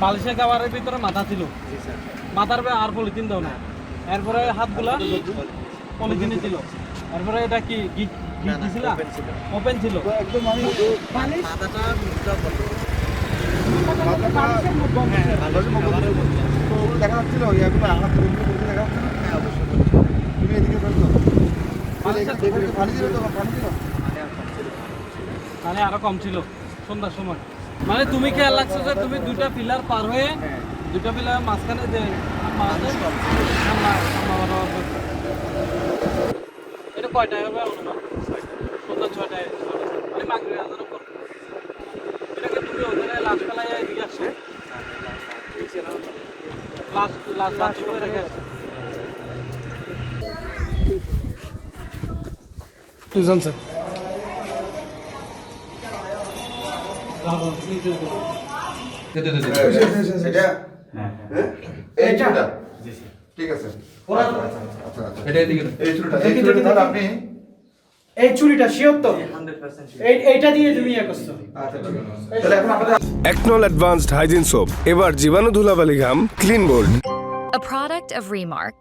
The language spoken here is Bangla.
বালিশের কাভারের ভিতরে মাথা ছিল, মাথার আর পলিথিন দাও না, এরপরে হাতগুলা পলিথিনে ছিল, এরপরে এটা কি ছিল ওপেন ছিল একদম। আমি মাথাটা দেখা যাচ্ছিল তুমি এদিকে মানে আরো কম ছিল সন্ধ্যার সময়। মানে তুমি খেয়াল লাগছো যে তুমি দুইটা পিলার পার হয়ে দুইটা পিলার মাঝখানে যে এটা কয়টায় হবে সন্ধ্যা 6টায়, মানে মাগরিবের আজানের পর। এটাকে তুমি ওখানে লাশ ফেলাই এদিকে আসছো, লাশ করে রেখে আসছো। দুজন স্যার ঠিক আছে। এই চুরিটা শিওর তো? এইটা দিয়ে তুমি ইয়ে করছো? একনল অ্যাডভান্সড হাইজিন সোপ, এবার জীবাণু ধুলাবালি ঘাম clean bold. A product of Remark.